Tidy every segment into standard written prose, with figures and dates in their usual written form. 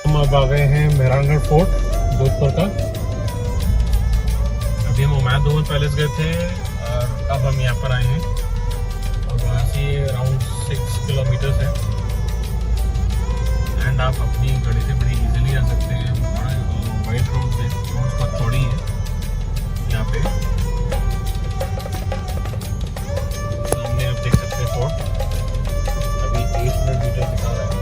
हम अब आ गए हैं मेहरानगढ़ फोर्ट जोधपुर का। अभी हम उमैद ओवर पैलेस गए थे और अब हम यहाँ पर आए हैं और वहाँ से अराउंड 6 किलोमीटर्स है एंड आप अपनी गाड़ी से बड़ी इजीली आ सकते हैं। वाइट रोड है, रोड बहुत चौड़ी है यहाँ पे। सामने आप देख सकते हैं फोर्ट, अभी 800 मीटर दिखा रहा है।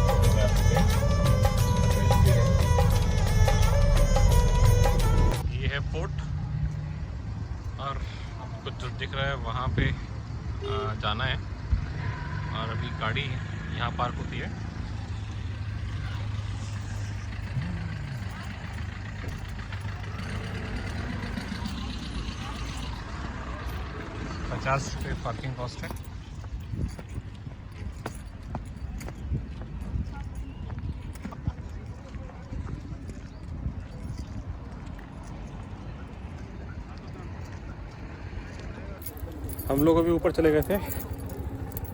ये है फोर्ट और आपको जो दिख रहा है वहाँ पे जाना है और अभी गाड़ी यहाँ पार्क होती है। ₹50 पार्किंग कॉस्ट है। हम लोग अभी ऊपर चले गए थे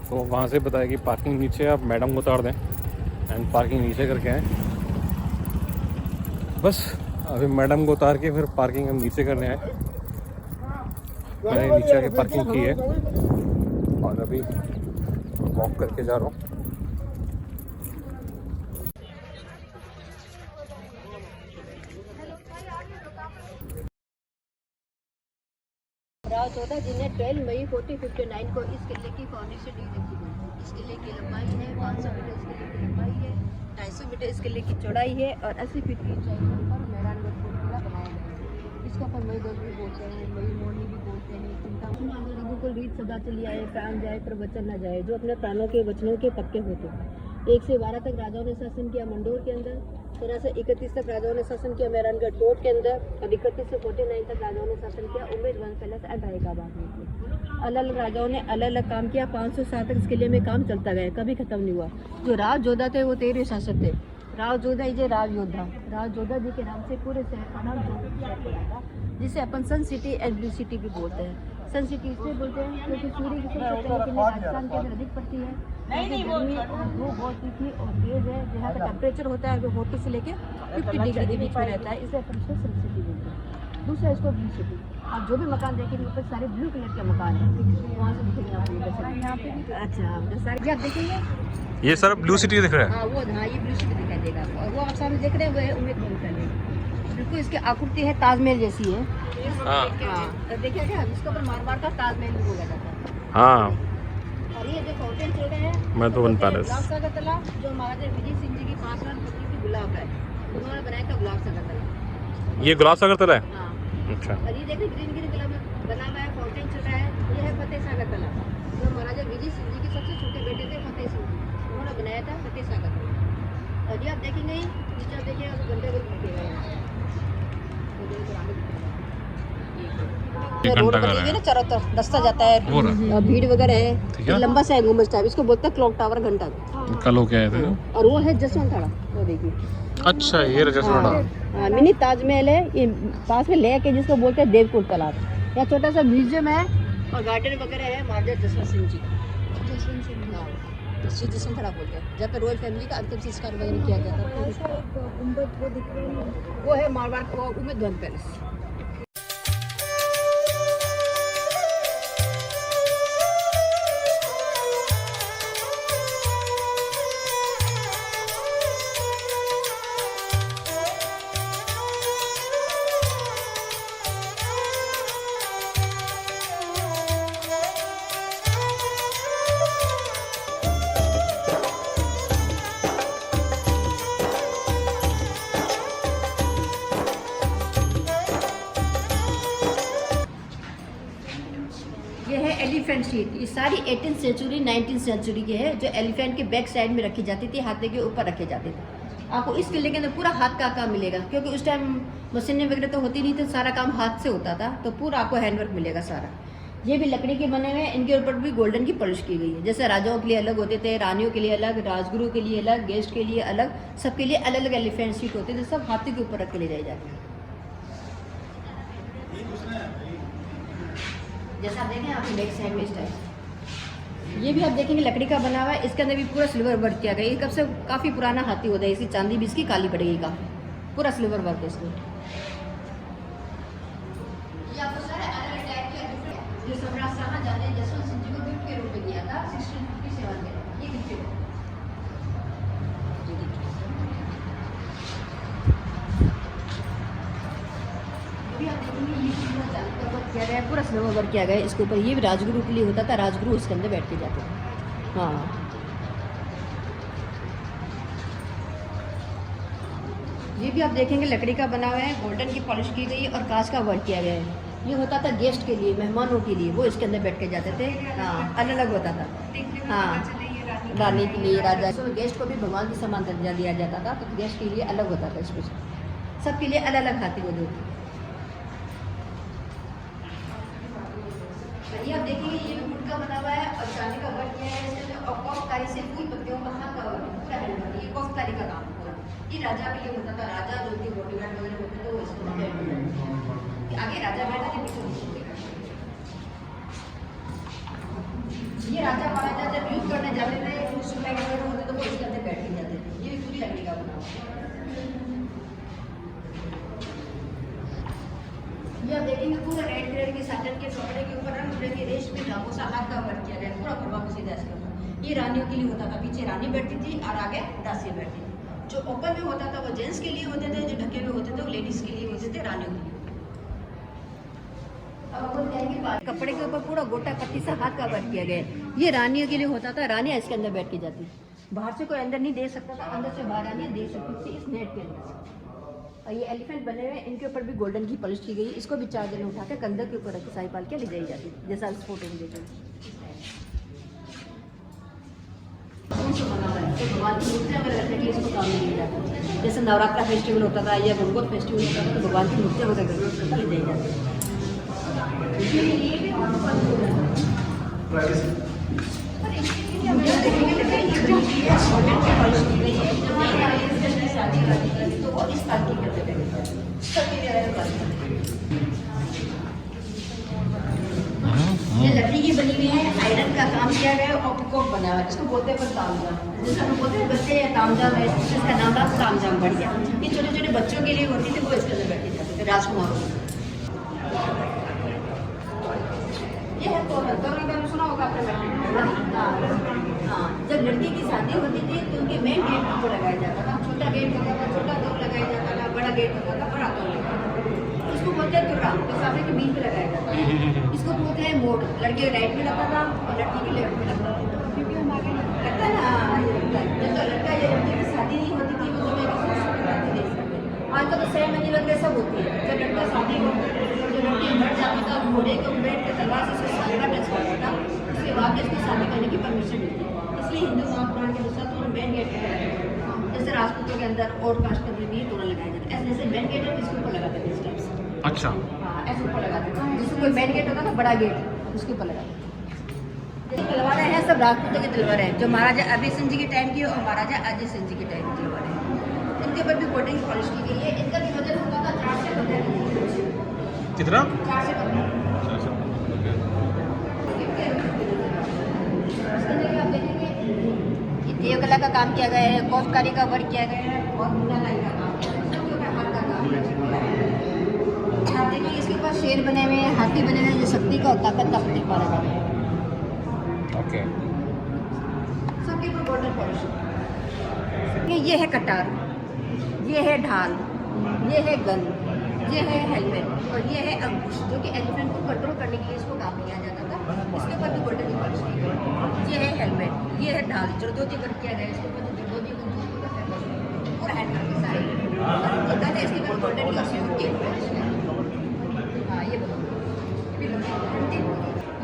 तो वहाँ से बताया कि पार्किंग नीचे, आप मैडम को उतार दें एंड पार्किंग नीचे करके आए। बस अभी मैडम को उतार के फिर पार्किंग हम नीचे करने आए। मैंने नीचे आके पार्किंग की है और अभी वॉक करके जा रहा हूँ। राव 14 जिन्हें 12 मई 1459 को इस किले की फाउंडेशन दी गई थी। इस किले की लंबाई है 500 मीटर, इस किले की लंबाई है 250 मीटर, इस किले की चौड़ाई है और 80 फीट की ऊंचाई पर मेहरानगढ़ फोर्ट किला बनाया गया है। इसको अपन मई दर्द भी बोलते हैं, मई मोरनी भी बोलते हैं। चिंता लोगों को रीत सदा चली आए, प्राण जाए पर वचन न जाए, जो अपने प्राणों के वचनों के पक्के होते हैं। 1 से 12 तक राजाओं ने शासन किया मंडोर के अंदर, 13 से 31 तक राजाओं ने शासन किया मेहरानगढ़ फोर्ट के अंदर और 31 से 49 तक राजाओं ने शासन किया उम्मेद वन पैलेस एंड रायकाबाद में। अलग अलग राजाओं ने अलग अलग काम किया। 507 तक इस किले में काम चलता गया, कभी खत्म नहीं हुआ। जो राव जोधा थे वो 13 शासक थे। राव जोधा ही राव योद्धा, राव जोधा जी के नाम से पूरे शहर का नाम जोधपुर पड़ा था, जिसे अपन सन सिटी एंड ब्लू सिटी भी बोलते हैं। सन सिटी इसलिए बोलते हैं क्योंकि सूर्य की राजस्थान के अंदर अधिक पड़ती है, गर्मी और धूप बहुत तीखी और तेज है। जहाँ का टेम्परेचर होता है वो 40 से लेकर 50 डिग्री के बीच में रहता है, इसलिए अपन इसको सन सिटी बोलते हैं। दूसरा इसको ब्लू सिटी। आप जो भी मकान देखेंगे ऊपर सारे ब्लू कलर के मकान हैं, वहाँ से दिखेंगे आपको यहाँ पे भी। अच्छा सारे आप देखेंगे ये सर ब्लू सिटी दिख रहा है। हाँ वो, हाँ ये ब्लू सिटी दिखाई देगा और वो आप सामने देख रहे हैं वो है उम्मेद भवन पैलेस। बिल्कुल इसकी आकृति है ताजमहल जैसी है। हाँ देखिए क्या इसके ऊपर मारवाड़ का ताजमहल भी बोला जाता है। हाँ और ये जो फाउंटेन चल रहे हैं मधुबन पैलेस, गुलाब सागर तालाब, जो महाराजा विजय सिंह जी की 5 लाख पत्नी की गुलाब है, उन्होंने बनाया था गुलाब सागर तालाब। ये गुलाब सागर तालाब है। हाँ अच्छा। और ये देखिए ग्रीन ग्रीन कलर में बना हुआ है, फाउंटेन चल रहा है। ये है फतेह सागर तालाब, जो महाराजा विजय सिंह जी के सबसे छोटे बेटे थे फतेह सिंह जी, उन्होंने बनाया था फतेह सागर तालाब। और ये आप देखेंगे नीचे आप देखिए घंटे घर दिखेगा, रोड बनी है ना चारों तरफ, रास्ता जाता है, भीड़ वगैरह है, लंबा सा है गुम्बद टाइप, इसको बोलते हैं क्लॉक टावर घंटा। कल हो गया है और वो है जसवंत थाड़ा, वो देखिए। अच्छा ये जसवंत हाँ मिनी ताजमहल है, ये पास में लेक है जिसको बोलते हैं देवकुंड तालाब। यहाँ छोटा सा म्यूजियम है और गार्डन वगैरह है महाराजा जसवंत सिंह जी, जसवंत थाड़ा बोलते हैं, जहाँ पे रॉयल फैमिली का अंतिम संस्कार वगैरह किया जाता है। वो है मारवाड़ का उम्मेद भवन पैलेस। एलिफेंट सीट, ये सारी 18th सेंचुरी 19th सेंचुरी की है, जो एलिफेंट के बैक साइड में रखी जाती थी, हाथी के ऊपर रखे जाते थे। आपको इस किले के अंदर पूरा हाथ का काम मिलेगा, क्योंकि उस टाइम मशीनें वगैरह तो होती नहीं थी, सारा काम हाथ से होता था, तो पूरा आपको हैंडवर्क मिलेगा सारा। ये भी लकड़ी के बने हुए हैं, इनके ऊपर भी गोल्डन की पॉलिश की गई है। जैसे राजाओं के लिए अलग होते थे, रानियों के लिए अलग, राजगुरु के लिए अलग, गेस्ट के लिए अलग, सबके लिए अलग अलग एलिफेंट सीट होते थे, सब हाथी के ऊपर रख के ले जाए जाते हैं। जैसा आप देखें आपके बैक साइड में इस टाइप ये भी आप देखेंगे लकड़ी का बना हुआ है, इसके अंदर भी पूरा सिल्वर वर्क किया गया है। ये कब से काफ़ी पुराना हाथी होता है, इसकी चांदी भी इसकी काली पड़ेगी काफ़ी, पूरा सिल्वर वर्क है इसमें। ये आपको सारे अलग टाइप के जो सम्राट शाहजहां ने जसवंत सिंह जी को गिफ्ट के रूप में दिया था 1657 में, ये गिफ्ट है। किया गया है, पूरा सिल्वर वर्क किया गया है इसके ऊपर। ये भी राजगुरु के लिए होता था, राजगुरु इसके अंदर बैठ के जाते थे। हाँ, ये भी आप देखेंगे लकड़ी का बना हुआ है, गोल्डन की पॉलिश की गई है और कांच का वर्क किया गया है। ये होता था गेस्ट के लिए, मेहमानों के लिए, वो इसके अंदर बैठ के जाते थे। हाँ, अलग अलग होता था। हाँ, रानी के लिए, राजा, तो गेस्ट को भी भगवान की समान दर्जा दिया जाता था, तो गेस्ट के लिए अलग होता था स्पेशल। सबके लिए अलग अलग हाथी होते थे। ये आप देखेंगे ये भी वुड का बना हुआ है और चांदी का वर्क किया है इसमें, और कॉफकारी से फूल पत्तियों का हाथ का वर्क पूरा है। ये कॉफकारी का काम पूरा। ये राजा के लिए होता था, राजा जो भी बॉडीगार्ड वगैरह होते थे वो इसको बैठते। आगे राजा बैठा थे, पीछे ये राजा महाराजा जब युद्ध करने जाते थे, सिपाही वगैरह होते तो वो इसके अंदर बैठ के जाते थे। ये भी पूरी लकड़ी का बना हुआ है। ये आप देखेंगे पूरा रेड कलर के साटन के कपड़े के ऊपर रंग बिरंगे रेशमी धागों से हाथ का वर्क किया गया है, पूरा खरबा सीधा इसके ऊपर। ये रानियों के लिए होता था, पीछे रानी बैठती थी और आगे दासियां बैठती थी। जो ओपन में होता था वो जेंट्स के लिए होते थे, जो ढके हुए होते थे वो लेडीज के लिए होते थे, रानियों के लिए। अब अपन कहेंगे कपड़े के ऊपर पूरा गोटा पत्ती से हाथ का वर्क किया गया है। ये रानियों के लिए होता था, रानियां इसके अंदर बैठ के जाती, बाहर से कोई अंदर नहीं दे सकता था, अंदर से बाहर रानियां दे सकती थी इस नेट के अंदर। और ये एलिफेंट बने हुए, इनके ऊपर भी गोल्डन की पॉलिश की गई। इसको भी 4 दिन उठा के कंधे के ऊपर रख के साई पाल के ले जाई जाती है, जैसा इस फोटो में देखें। तो भगवान की मूर्तियाँ वगैरह रखने के लिए इसको काम में लिया जाता है। जैसे नवरात्रा फेस्टिवल होता था या गणगौर फेस्टिवल होता था, तो भगवान की मूर्तियाँ वगैरह ले जाई जाती है। ये लकड़ी की बनी हुई है, आयरन का काम किया गया है और पिकॉक बना हुआ है। इसको बोलते हैं तामझाम, जैसे हम बोलते हैं बच्चे या तामझाम है, इसका नाम था तामझाम बढ़ गया। ये छोटे छोटे बच्चों के लिए होती थी, वो इसके अंदर बैठे जाते थे, राजकुमार। ये है तोरण, तोरण का सुना होगा आपने। हाँ, जब लड़की की शादी होती थी तो उनके मेन गेट को लगाया जाता था। छोटा गेट होता था, छोटा तोड़ लगाया जाता था, बड़ा गेट होता था, बड़ा तोड़ लगाया जाता था। इसको बोलते हैं तुर्रा, तो सामने के बीच पे लगाया जाता है। इसको बोलते हैं मोड़, लड़के के राइट में लगता था और लड़की के लेफ्ट में लगता था, क्योंकि हमारे लगता है ना, ये लगता है जब तो लड़का या लड़की की शादी नहीं होती थी वो समय किसी देख सकते। आजकल तो सेरेमनी वगैरह सब होती है। जब लड़का शादी हो, जो लड़की मर जाती था, घोड़े को बैठ के तलवार से उसको सालवा टच करता था, उसके बाद इसको शादी करने की परमिशन मिलती है। इसलिए हिंदू महापुराण के अनुसार तो मेन गेट है, जैसे राजपूतों के अंदर और कास्ट के अंदर भी तोरण लगाया जाता है। ऐसे जैसे मेन गेट है इसके ऊपर लगाते थे इस टाइप से। अच्छा, हाँ, ऐसे ऊपर लगाते थे। जिसको कोई मेन गेट होता था, बड़ा गेट, उसके ऊपर लगाते थे। ये तलवारें हैं सब राजपूतों की तलवारें हैं, जो महाराजा अभय सिंह जी के टाइम की और महाराजा अजय सिंह जी के टाइम की तलवारें हैं। इनके ऊपर भी गोल्डन की पॉलिश की गई है। इनका भी वजन होता था 4 से 15 किलो। कितना? 4 से 15। आप देखेंगे ये देवकला का काम किया गया है, कॉफकारी का वर्क किया गया है और बुनाई का काम किया गया है, सबके ऊपर हाथ का काम किया गया है। आप देखिए इसके ऊपर शेर बने हुए हैं, हाथी बने हुए हैं, जो शक्ति का और ताकत का प्रतीक माना जाता है। ओके, सबके ऊपर गोल्डन पॉलिश। ये है कटार, ये है ढाल, ये है गन, ये है हेलमेट और ये है अंकुश, जो कि एलिफेंट को कंट्रोल करने के लिए इसको काम किया जाता था। इसके ऊपर भी गोल्डन की पॉलिश की गई। ये है हेलमेट, ये है ढाल, जरदोजी वर्क किया गया है। इसके ऊपर जरदोजी और हैंडल के साइड इसके ऊपर गोल्डन की सिल्वर की पॉलिश है। हाँ,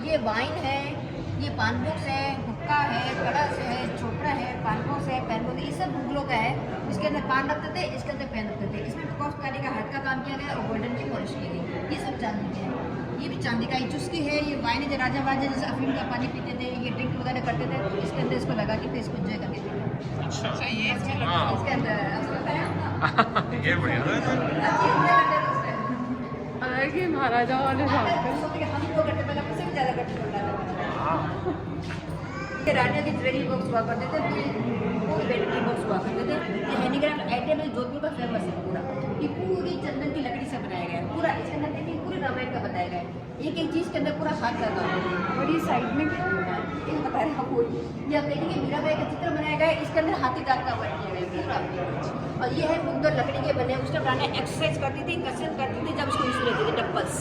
ये वाइन है, ये पान बॉक्स है, हुक्का है, कड़ास है, छोपड़ा है, पान बॉक्स है, पेन बॉक्स, ये सब मुगलों का है। इसके अंदर पान रखते थे, इसके अंदर पेन रखते थे। इसमें कॉफकारी का हाथ का काम किया गया और गोल्डन की पॉलिश की गई। ये सब चांदी के हैं। ये भी चांदी का ही चुस्की है। ये वाइन है, जो राजा वाजा जैसे अफीम का पानी पीते थे, ये ड्रिंक वगैरह करते थे, तो इसके अंदर इसको लगा के फिर इसको एंजॉय करते थे। अच्छा, हाँ, इसके अंदर ये बढ़िया अलग ही महाराजा वाले हम लोग करते पहले, मुझसे भी ज़्यादा करते। रानियों की ज्वेलरी बॉक्स हुआ करते थे, पूरी बैटरी बॉक्स हुआ करते थे। ये हैंडीक्राफ्ट आइटम है, जोधपुर का फेमस है पूरा। ये पूरी चंदन की लकड़ी से बनाया गया है पूरा। इसके अंदर देखिए पूरे रामायण का बताया गया है, एक एक चीज़ के अंदर पूरा हाथ का काम है। और ये साइड में भी ये बता रहे हैं आपको, ये आप देखेंगे मीराबाई का चित्र बनाया गया है, इसके अंदर हाथी दांत का वर्क किया गया है पूरा। और ये है मुग्धर लकड़ी के बने। उसने बनाने एक्सरसाइज करती थी, कसरत करती थी, जब उसको यूज लेते थे डब्बल्स,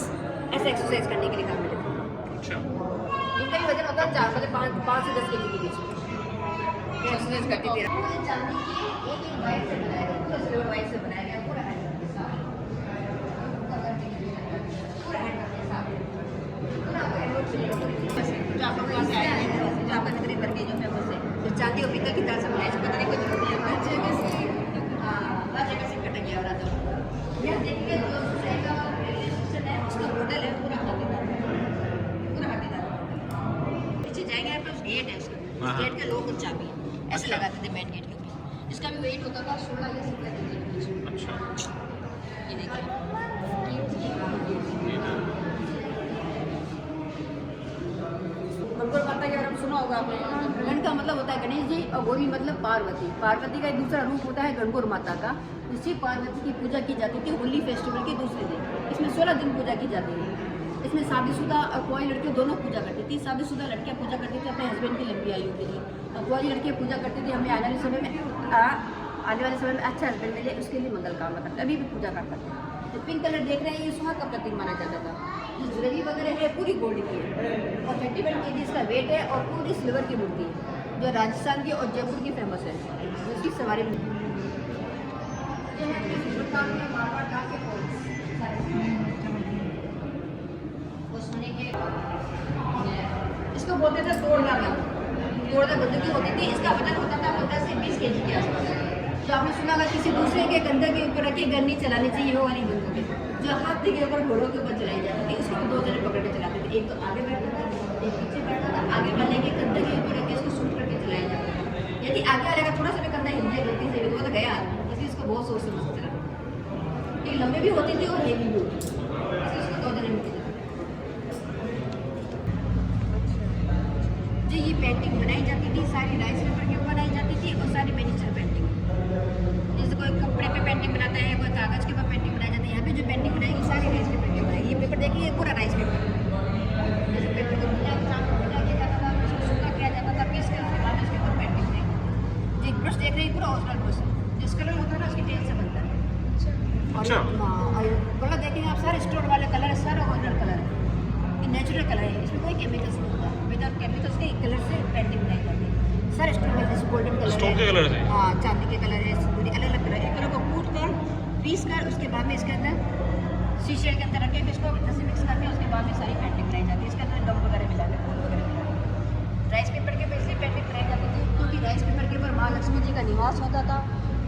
ऐसे एक्सरसाइज करने के लिए काम लेते थे। अच्छा, इनका भी वजन होता है 4 मतलब 5 से 10 केजी के बीच में। ये एक्सरसाइज करती थी। पूरे चांदी की एक एक वायर से बनाया गया, पूरा सिल्वर वायर से बनाया गया, पूरा हैंड के साथ, पूरा हैंड के साथ, पूरा हैंड से जो आपको पास आया है, जो आपका नगरी करके जो फेमस है, जो चांदी और पीतल की तरह से बनाया, पता नहीं कुछ होती है हर जगह से। हाँ, हर जगह से कट गया वाला। तो यह देखिए जो रहेगा रेलवे स्टेशन है, उसका मॉडल है पूरा हाथीदार, पूरा हाथीदार। नीचे जाएंगे आप, उस गेट है उसका, गेट का लॉक और चाबी ऐसे लगाते थे मेन गेट के ऊपर। इसका भी वेट होता था 16 या 17 केजी के बीच। अच्छा, ये देखिए गणगौर माता के बारे में सुना होगा आपने। गण का मतलब होता है गणेश जी और गौरी मतलब पार्वती। पार्वती का एक दूसरा रूप होता है गणगौर माता का। इसी पार्वती की पूजा की जाती थी होली फेस्टिवल के दूसरे दिन। इसमें 16 दिन पूजा की जाती है। इसमें शादीशुदा और कुंवारी लड़कियाँ दोनों पूजा करती थी। शादीशुदा लड़कियाँ पूजा करती थी अपने हस्बैंड की लंबी आयु के लिए, और कुंवारी लड़कियाँ पूजा करती थी हमें आने वाले समय में अच्छा हस्बैंड मिले, उसके लिए मंगल कामना करते, अभी भी पूजा करते थे। तो पिंक कलर देख रहे हैं, ये सुहाग का प्रतीक माना जाता था। जो ज्वेलरी वगैरह है पूरी गोल्ड की है और 31 kg इसका वेट है, और पूरी सिल्वर की मूर्ति है जो राजस्थान की और जयपुर की फेमस है, जिसकी सवारी में ये है जो हिंदुस्तान में मारवाड़ डाक के फॉल्स वो सोने के, इसको बोलते थे तोड़ना बंदूकी होती थी। इसका वजन होता था 15 से 20 kg के आसपास। जो आपने सुना होगा किसी दूसरे के कंधे के ऊपर रखी गन नहीं चलानी चाहिए, वो वाली बंदूक है जो हाथी के ऊपर घोड़ों के ऊपर चलाई जाती थी। उसको 2 जने पकड़ के चलाते थे, एक तो आगे बैठता था, एक पीछे बैठता था। आगे वाले के कंधे के ऊपर रख के इसको शूट करके चलाया जाता था। यदि आगे वाले का थोड़ा सा भी कंधा हिल जाए गलती से तो गया, इसलिए इसको बहुत सोच समझ के चलाते। ये लंबी भी होती थी और हेवी भी होती थी, इसलिए इसको 2 जने मिलते थे। जो ये पेंटिंग बनाई जाती थी सारी राइस पेपर के ऊपर बनाई जाती थी, और सारी मिनिएचर पेंटिंग, जैसे कोई कपड़े पे पेंटिंग बनाता है, कोई कागज़ के ऊपर पेंटिंग बनाई जाती है। यहाँ पे जो पेंटिंग बनाएगी सारी राइस पेपर की बनाएगी। ये पेपर देखिए पूरा राइस पेपर, जैसे पेपर को भुना किया जाता था, उसको सूखा किया जाता था, पीस कर उसके बाद उसके ऊपर पेंटिंग बनाएगी। जो ब्रश देख रहे हैं पूरा ओरिजिनल ब्रश है, जिस कलर होता है ना उसकी टेल से बनता है। अच्छा, और कलर देखेंगे आप, सारे स्टोन वाले कलर है, सारा ओरिजिनल कलर है, ये नेचुरल कलर है, इसमें कोई केमिकल्स नहीं होता। विदाउट केमिकल्स के कलर से पेंटिंग बनाई जाती है। सारे स्टोन वाले गोल्डन कलर, स्टोन के कलर से, हाँ चांदी के कलर है, पूरी अलग अलग कलर है। कलर को कूट कर पीस कर उसके बाद में इसके अंदर शीशे के अंदर रख के इसको जैसे मिक्स करके उसके बाद में सारी पेंटिंग बनाई जाती है। इसके अंदर गम वगैरह मिला के फूल वगैरह मिला के राइस पेपर के ऊपर इसलिए पेंटिंग बनाई जाती थी क्योंकि राइस पेपर के ऊपर माँ लक्ष्मी जी का निवास होता था,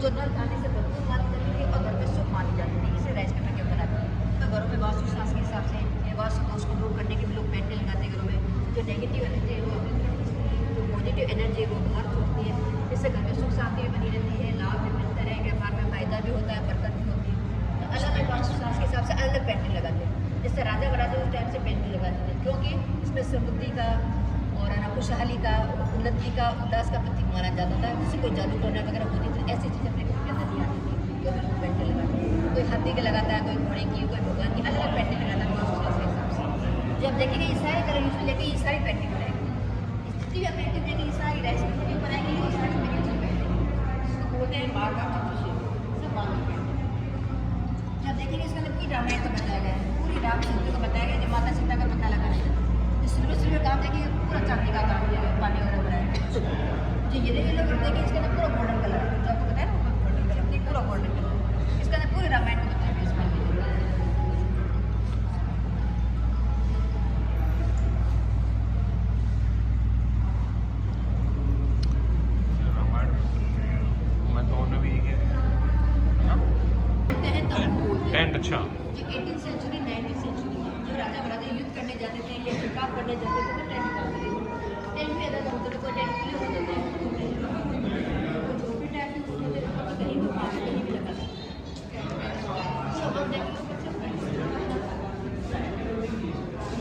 जो नल खाने से भरपूर मानी जाती थी और घर में शुभ मानी जाती थी। इसे राइस पेपर के ऊपर आती है। तो घरों में वास्तु शास्त्र के हिसाब से वास्तु दोष को दूर करने के लिए लोग पेंटिंग लगाते हैं। घरों में जो नेगेटिव एनर्जी है वो जो पॉजिटिव एनर्जी है वो बाहर छोड़ती है। इससे घर में सुख शांति भी बनी रहती है, लाभ भी मिलता है, व्यापार में फायदा भी होता है, बरकत भी होती है। तो अलग अलग वास्तु शास्त्र के हिसाब से अलग अलग पेंटिंग लगाते हैं। जैसे राजा महाराजा उस टाइम से पेंटिंग लगाते थे क्योंकि इसमें समृद्धि का और है ना खुशहाली का, उन्नति का, उल्लास का प्रतीक माना जाता था। जैसे कोई जादू टोना वगैरह होती थी, ऐसी चीज़ें अपने घर के अंदर नहीं आती थी, तो फिर पेंटिंग लगाते हैं। कोई हाथी के लगाता है, कोई घोड़े की, कोई भगवान की, अलग अलग पेंटिंग लगाता है वास्तु शास्त्र के हिसाब से। जब देखेंगे ये सारे कलर यूज लेके ये सारी पेंटिंग बनाएंगे, जितनी भी पेंटिंग देंगे ये सारी राइस पेपर की बनाएंगे, ये सारी मिनिएचर पेंटिंग, इसको बोलते हैं बार बार चित्रशिल्प, सब बार पेंटिंग। जब देखेंगे इसके अंदर पूरी रामायण का बताया गया है, पूरी राम सीता को बताया गया है, माता सीता का पता लगाना है। जो सिल्वर काम देखिए पूरा चांदी का काम किया है, पानी वगैरह बनाया। जो ये लोग देखिए इसके अंदर पूरा गोल्डन कलर है, जो आपको बताया ना गोल्डन कलर, ये पूरा गोल्डन कलर, इसके अंदर पूरी रामायण को बताया गया इसमें। टेंट, अच्छा, जो 18th सेंचुरी 19th सेंचुरी में जो राजा महाराजा युद्ध करने जाते थे या शिकार करने जाते थे तो टेंट डालते थे। टेंट भी अलग होते थे, कोई टेंट खुले होते थे, कोई झोपड़ी टाइप के होते थे, तो कहीं भी पास कहीं भी लगा था। सब लोग देखेंगे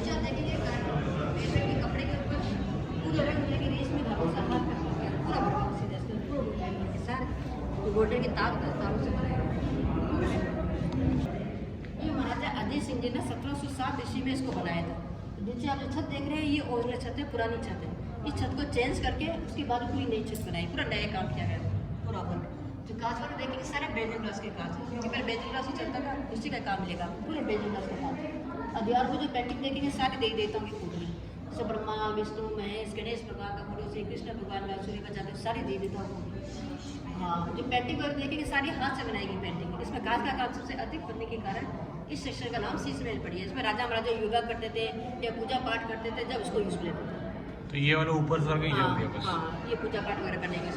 जो देखेंगे के कपड़े के ऊपर पूरे रंग लेके रेशमी धागों से गोल्डन के तारों से बनाया। ये महाराजा अजय सिंह जी ने 1707 ईस्वी में इसको बनाया था। नीचे आप जो छत देख रहे हैं ये ओरिजिनल छत है, पुरानी छत है। इस छत को चेंज करके उसके बाद पूरी नई छत बनाई, पूरा नया काम किया गया पूरा बन। जो कांच वाले देखेंगे सारे बेजिंग ग्लास के कांच है, क्योंकि पहले बेजिंग ग्लास ही चलता था, उसी का काम मिलेगा, पूरे बेजिंग ग्लास के कांच। और दीवार को जो पेंटिंग देखेंगे सारे देवी देवताओं की फोटो है, जैसे ब्रह्मा, विष्णु, महेश, गणेश भगवान का फोटो, श्री कृष्ण भगवान का, सूर्य का चांद, सारे देवी देवताओं को। हाँ, जो पेंटिंग वगैरह देखेंगे सारी हाथ से बनाई गई पेंटिंग। इसमें कांच का काम सबसे अधिक बनने के कारण इस सेक्शन का नाम शीश महल पड़ी है। इसमें राजा महाराजा योगा करते थे या पूजा पाठ करते थे, जब उसको यूज लेते थे। तो ये वाला ऊपर से आगे जल दिया बस। हाँ, ये पूजा पाठ वगैरह करने के।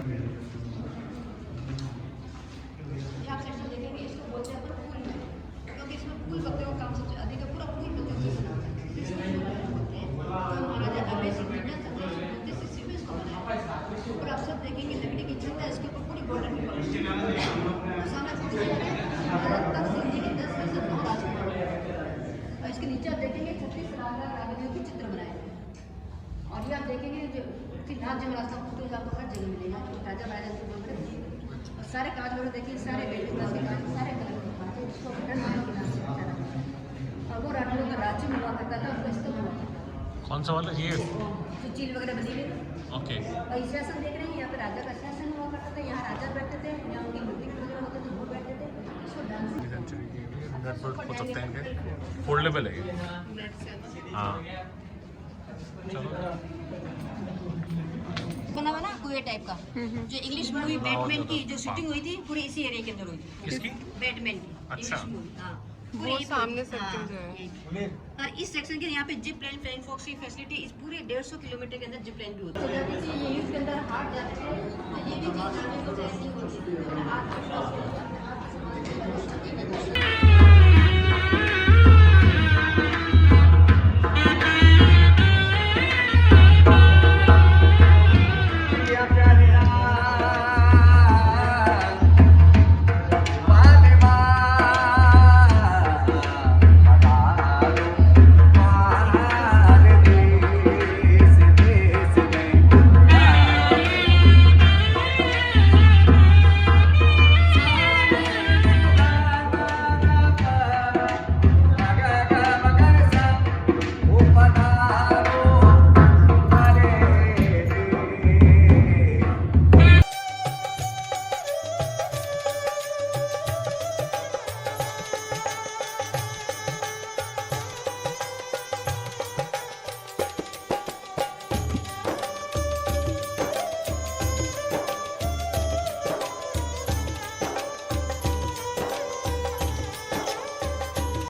ये आप सेक्शन देखेंगे, इसको बोलते हैं फूल महल, क्योंकि इसमें फूल पत्ते का काम सबसे अधिक है, पूरा फूल पत्ते से बना है। इसमें फूल महल बोलते हैं। तो महाराजा अभय सिंह जी ने 1729 ईस्वी में इसको बनाया। ऊपर आप सब देखेंगे लकड़ी की छत है, इसके ऊपर पूरी गोल्डन की पॉलिश है। सामने तख्त सिंह जी के 10 फीसद राजकुमार है। और इसके नीचे आप देखेंगे 36 राजा रानियों के चित्र बनाए हैं। और ये आप देखेंगे जो कि नाथ जमराज का फोटो आपको हर जगह मिलेगा, राजा महाराजा के बोल रहे हैं। और सारे कांच वगैरह देखिए, सारे बेल्ट ग्लास के कांच, सारे कलर के कांच है, जिसको बटन के नाम से पता है। और वो रानियों का राज्य में हुआ करता था, उसका स्तंभ हुआ करता था। कौन सा वाला ये? जो चील वगैरह बनी हुई। ओके। और इस शासन देख रहे हैं, यहाँ पे राजा का शासन हुआ करता था, यहाँ राजा बैठते थे, यहाँ उनकी मूर्ति वगैरह होते थे, वो बैठते थे। इसको डांसिंग हो सकते हैं इनके फोल्डेबल है ये। हाँ चलो। बना बना कुएं टाइप का, जो इंग्लिश मूवी बैटमैन की जो शूटिंग हुई थी पूरी इसी एरिया के अंदर हुई थी। किसकी? बैटमैन की अच्छा। English movie. हाँ, वो सामने सेक्शन जो है। और इस सेक्शन के यहाँ पे जिप लाइन फ्लाइंग फॉक्स की फैसिलिटी इस पूरे 150 किलोमीटर के अंदर जिप लाइन भी होती है। तो ये यूज के अंदर हाथ जाते थे, तो ये भी चीज आगे को ऐसी होती है।